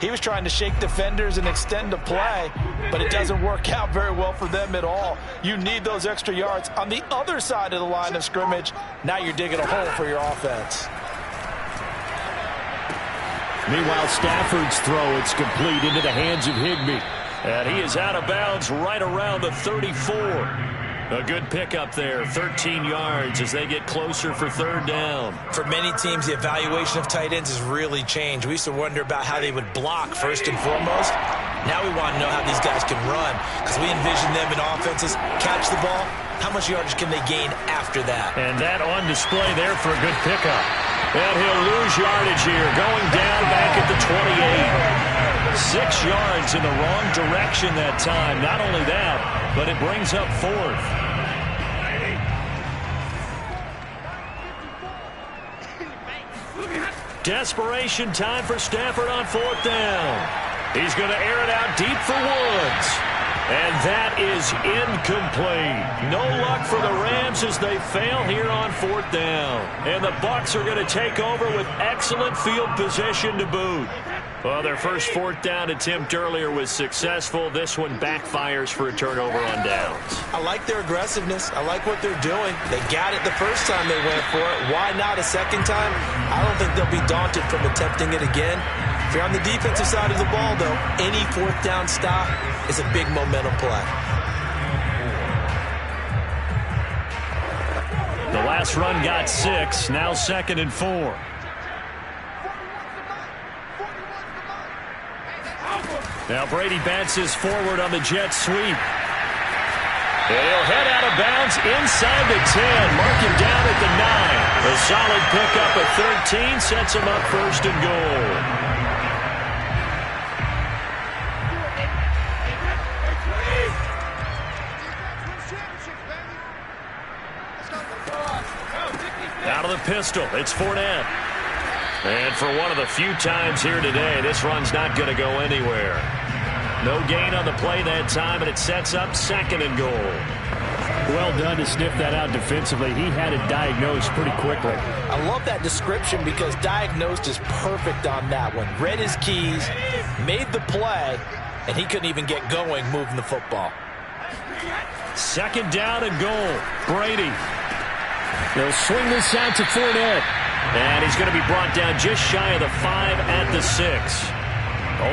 He was trying to shake defenders and extend the play, but it doesn't work out very well for them at all. You need those extra yards on the other side of the line of scrimmage. Now you're digging a hole for your offense. Meanwhile, Stafford's throw, it's complete into the hands of Higbee. And he is out of bounds right around the 34. A good pickup there, 13 yards as they get closer for third down. For many teams, the evaluation of tight ends has really changed. We used to wonder about how they would block first and foremost. Now we want to know how these guys can run because we envision them in offenses catch the ball. How much yardage can they gain after that? And that on display there for a good pickup. And he'll lose yardage here, going down back at the 28. 6 yards in the wrong direction that time. Not only that, but it brings up fourth. Desperation time for Stafford on 4th down. He's going to air it out deep for Woods. And that is incomplete. No luck for the Rams as they fail here on 4th down. And the Bucs are going to take over with excellent field position to boot. Well, their first 4th down attempt earlier was successful. This one backfires for a turnover on downs. I like their aggressiveness. I like what they're doing. They got it the first time they went for it. Why not a second time? I don't think they'll be daunted from attempting it again. If you're on the defensive side of the ball, though, any 4th down stop is a big momentum play. The last run got 6. Now 2nd and 4. Now Brady bounces forward on the jet sweep. And he'll head out of bounds inside the 10. Mark him down at the 9. A solid pickup at 13 sets him up 1st and goal. Out of the pistol, it's Fournette. And for one of the few times here today, this run's not going to go anywhere. No gain on the play that time, and it sets up 2nd and goal. Well done to sniff that out defensively. He had it diagnosed pretty quickly. I love that description because diagnosed is perfect on that one. Read his keys, made the play, and he couldn't even get going moving the football. 2nd down and goal. Brady. They'll swing this out to Fournette. And he's going to be brought down just shy of the 5 at the 6.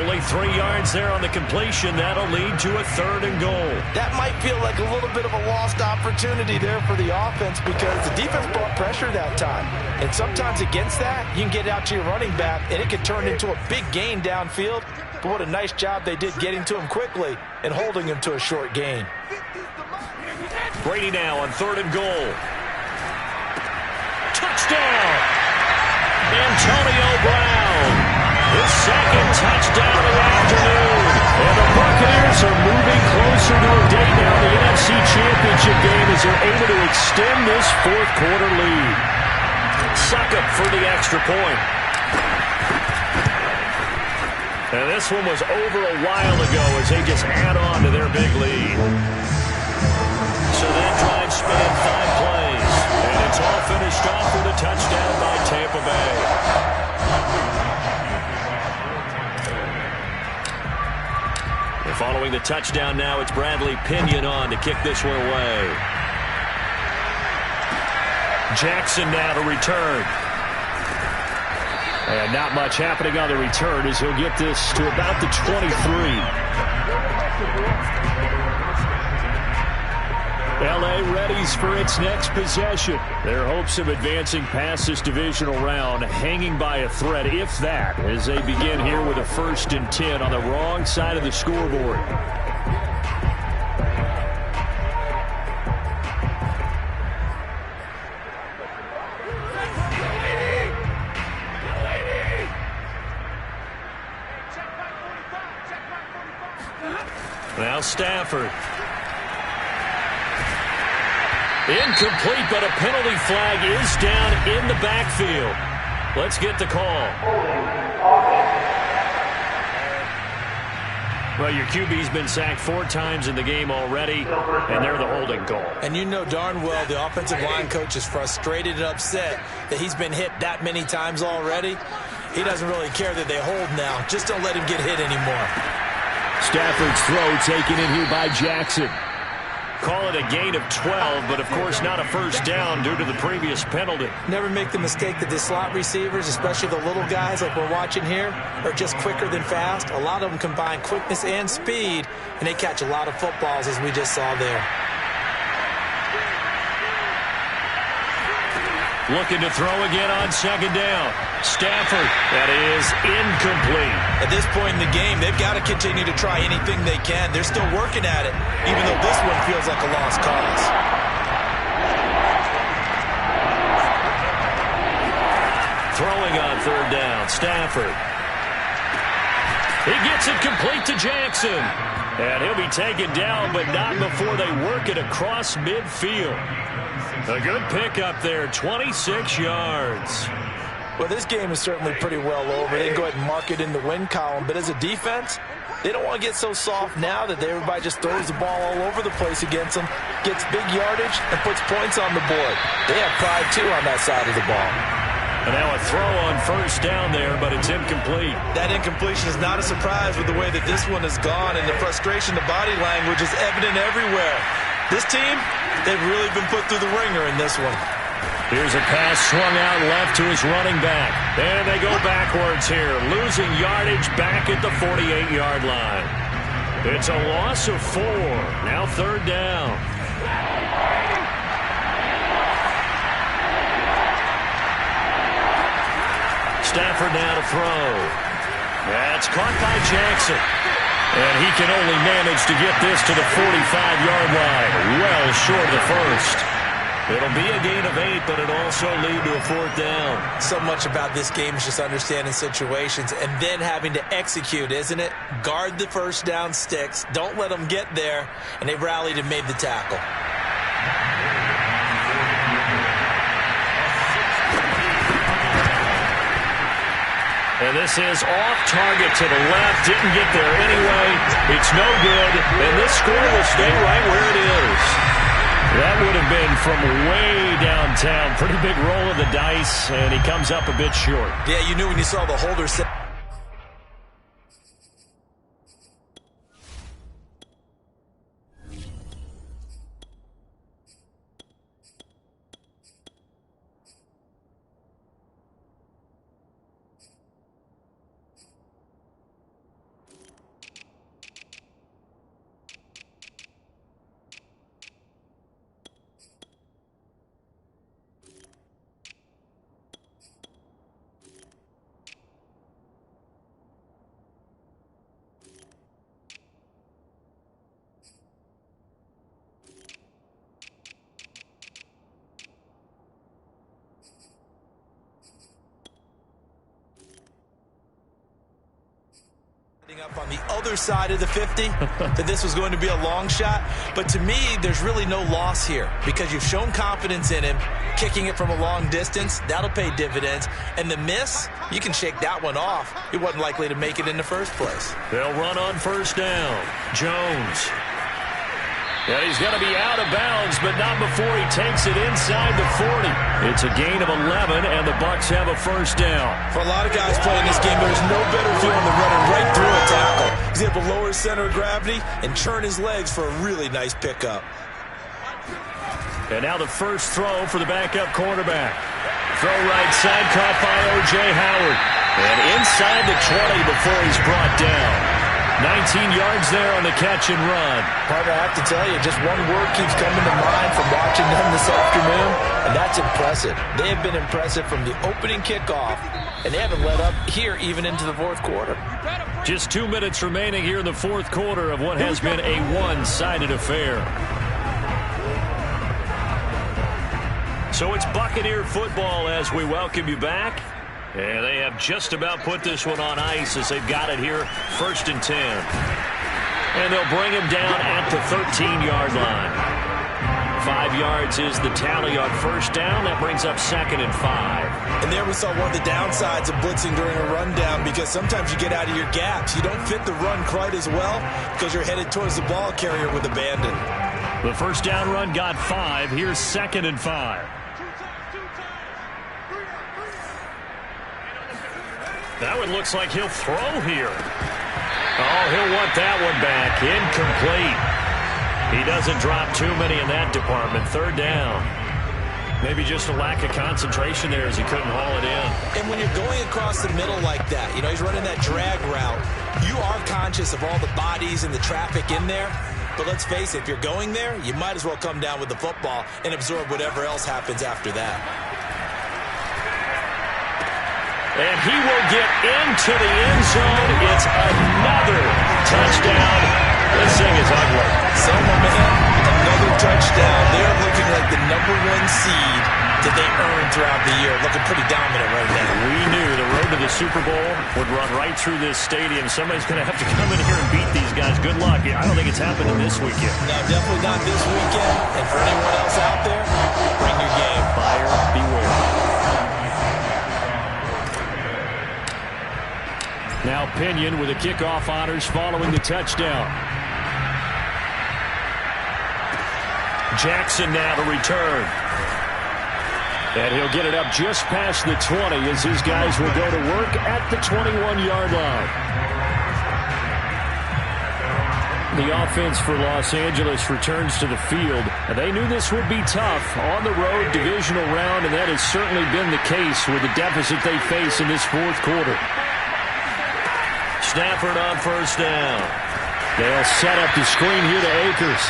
Only 3 yards there on the completion. That'll lead to a 3rd and goal. That might feel like a little bit of a lost opportunity there for the offense because the defense brought pressure that time. And sometimes against that, you can get out to your running back, and it can turn into a big gain downfield. But what a nice job they did getting to him quickly and holding him to a short gain. Brady now on 3rd and goal. Touchdown! Antonio Brown, his 2nd touchdown of the afternoon. And the Buccaneers are moving closer to a day now in the NFC Championship game as they're able to extend this 4th quarter lead. Succop for the extra point. And this one was over a while ago as they just add on to their big lead. So that drive spanned 5 plays. And it's all finished off with a touchdown by Tampa Bay. And following the touchdown now, it's Bradley Pinion on to kick this one away. Jackson now to return. And not much happening on the return as he'll get this to about the 23. L.A. readies for its next possession. Their hopes of advancing past this divisional round hanging by a thread, if that, as they begin here with a 1st and 10 on the wrong side of the scoreboard. Now Stafford. Incomplete, but a penalty flag is down in the backfield. Let's get the call. Well, your QB's been sacked 4 times in the game already, and they're the holding call. And you know darn well the offensive line coach is frustrated and upset that he's been hit that many times already. He doesn't really care that they hold now. Just don't let him get hit anymore. Stafford's throw taken in here by Jackson. Call it a gain of 12, but of course not a 1st down due to the previous penalty. Never make the mistake that the slot receivers, especially the little guys like we're watching here, are just quicker than fast. A lot of them combine quickness and speed, and they catch a lot of footballs as we just saw there. Looking to throw again on 2nd down. Stafford, that is incomplete. At this point in the game, they've got to continue to try anything they can. They're still working at it, even though this one feels like a lost cause. Throwing on 3rd down, Stafford. He gets it complete to Jackson. And he'll be taken down, but not before they work it across midfield. A good pickup there, 26 yards. Well, this game is certainly pretty well over. They can go ahead and mark it in the win column. But as a defense, they don't want to get so soft now that everybody just throws the ball all over the place against them, gets big yardage, and puts points on the board. They have pride, too, on that side of the ball. And now a throw on first down there, but it's incomplete. That incompletion is not a surprise with the way that this one has gone, and the frustration, the body language is evident everywhere. This team, they've really been put through the ringer in this one. Here's a pass swung out left to his running back. And they go backwards here, losing yardage back at the 48-yard line. It's a loss of 4. Now third down. Stafford now to throw. That's caught by Jackson. And he can only manage to get this to the 45-yard line. Well short of the first. It'll be a gain of 8, but it'll also lead to a fourth down. So much about this game is just understanding situations and then having to execute, isn't it? Guard the first down sticks. Don't let them get there. And they rallied and made the tackle. And this is off target to the left. Didn't get there anyway. It's no good. And this score will stay right where it is. That would have been from way downtown. Pretty big roll of the dice, and he comes up a bit short. Yeah, you knew when you saw the holder set. Up on the other side of the 50, that this was going to be a long shot. But to me, there's really no loss here because you've shown confidence in him. Kicking it from a long distance, that'll pay dividends. And the miss, you can shake that one off. He wasn't likely to make it in the first place. They'll run on first down. Jones. And he's going to be out of bounds, but not before he takes it inside the 40. It's a gain of 11, and the Bucs have a first down. For a lot of guys playing this game, there's no better feeling than running right through a tackle. He's able to lower his center of gravity and turn his legs for a really nice pickup. And now the first throw for the backup quarterback. Throw right side, caught by O.J. Howard. And inside the 20 before he's brought down. 19 yards there on the catch and run. Partner, I have to tell you, just one word keeps coming to mind from watching them this afternoon, and that's impressive. They have been impressive from the opening kickoff, and they haven't let up here even into the fourth quarter. Just 2 minutes remaining here in the fourth quarter of what has been a one-sided affair. So it's Buccaneer football as we welcome you back. And they have just about put this one on ice as they've got it here, 1st and 10. And they'll bring him down at the 13-yard line. 5 yards is the tally on first down. That brings up 2nd and 5. And there we saw one of the downsides of blitzing during a rundown because sometimes you get out of your gaps. You don't fit the run quite as well because you're headed towards the ball carrier with abandon. The first down run got 5. Here's 2nd and 5. That one looks like he'll throw here. Oh, he'll want that one back. Incomplete. He doesn't drop too many in that department. 3rd down. Maybe just a lack of concentration there as he couldn't haul it in. And when you're going across the middle like that, you know, he's running that drag route, you are conscious of all the bodies and the traffic in there. But let's face it, if you're going there, you might as well come down with the football and absorb whatever else happens after that. And he will get into the end zone. It's another touchdown. This thing is ugly. So, man, another touchdown. They're looking like the #1 seed that they earned throughout the year. Looking pretty dominant right now. We knew the road to the Super Bowl would run right through this stadium. Somebody's going to have to come in here and beat these guys. Good luck. I don't think it's happening this weekend. No, definitely not this weekend. And for anyone else out there, bring your game. Buyer beware. opinion with the kickoff honors following the touchdown. Jackson now to return. And he'll get it up just past the 20 as his guys will go to work at the 21-yard line. The offense for Los Angeles returns to the field. And they knew this would be tough on the road divisional round, and that has certainly been the case with the deficit they face in this fourth quarter. Stafford on first down. They'll set up the screen here to Akers.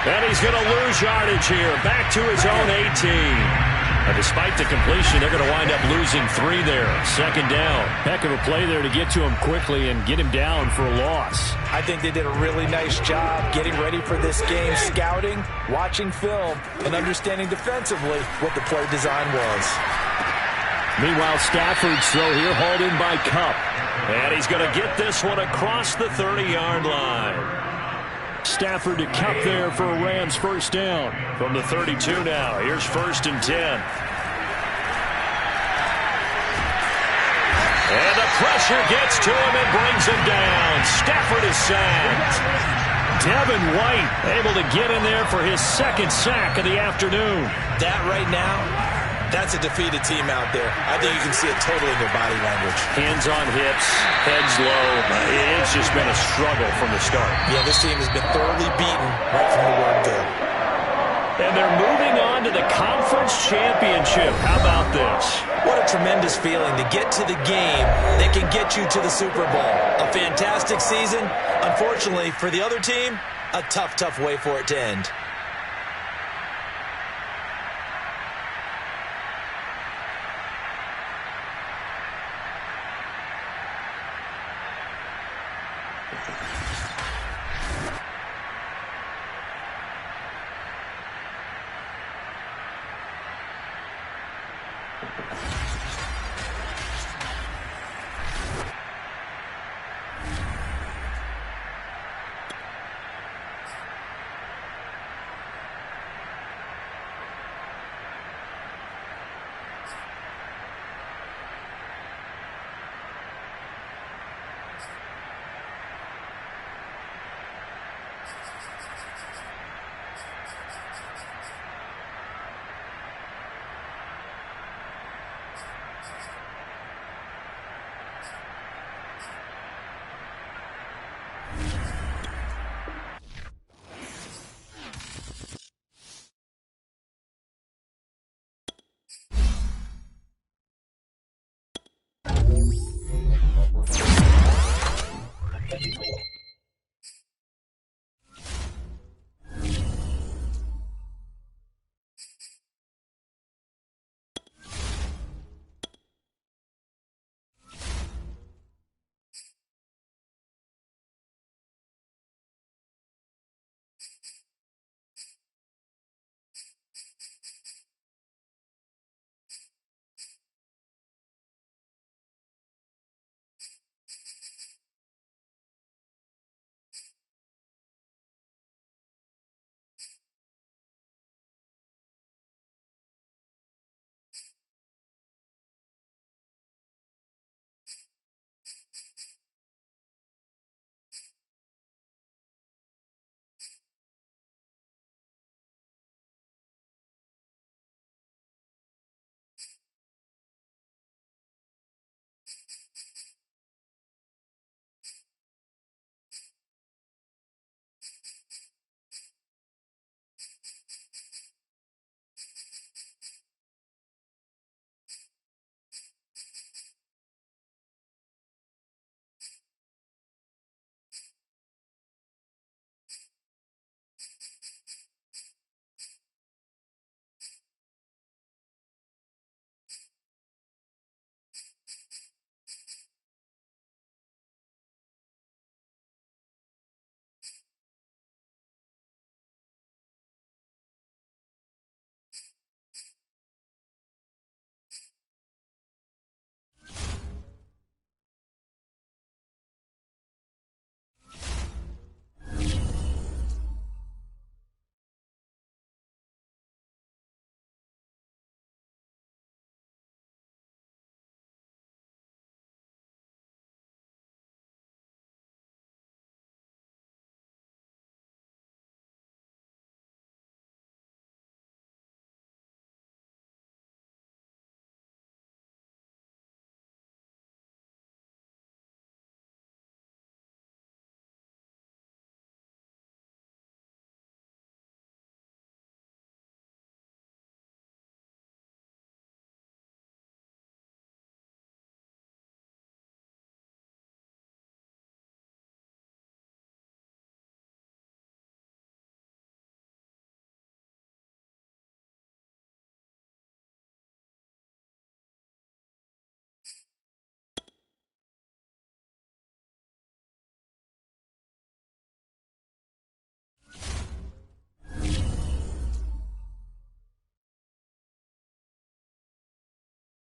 And he's going to lose yardage here. Back to his own 18. And despite the completion, they're going to wind up losing 3 there. Second down. Heck of a play there to get to him quickly and get him down for a loss. I think they did a really nice job getting ready for this game, scouting, watching film, and understanding defensively what the play design was. Meanwhile, Stafford's throw here hauled in by Kupp. And he's going to get this one across the 30-yard line. Stafford to Kupp there for a Rams first down. From the 32 now. Here's 1st and 10. And the pressure gets to him and brings him down. Stafford is sacked. Devin White able to get in there for his 2nd sack of the afternoon. That right now, that's a defeated team out there. I think you can see it totally in their body language. Hands on hips, heads low. It's just been a struggle from the start. Yeah, this team has been thoroughly beaten right from the word go. And they're moving on to the conference championship. How about this? What a tremendous feeling to get to the game that can get you to the Super Bowl. A fantastic season. Unfortunately, for the other team, a tough, tough way for it to end.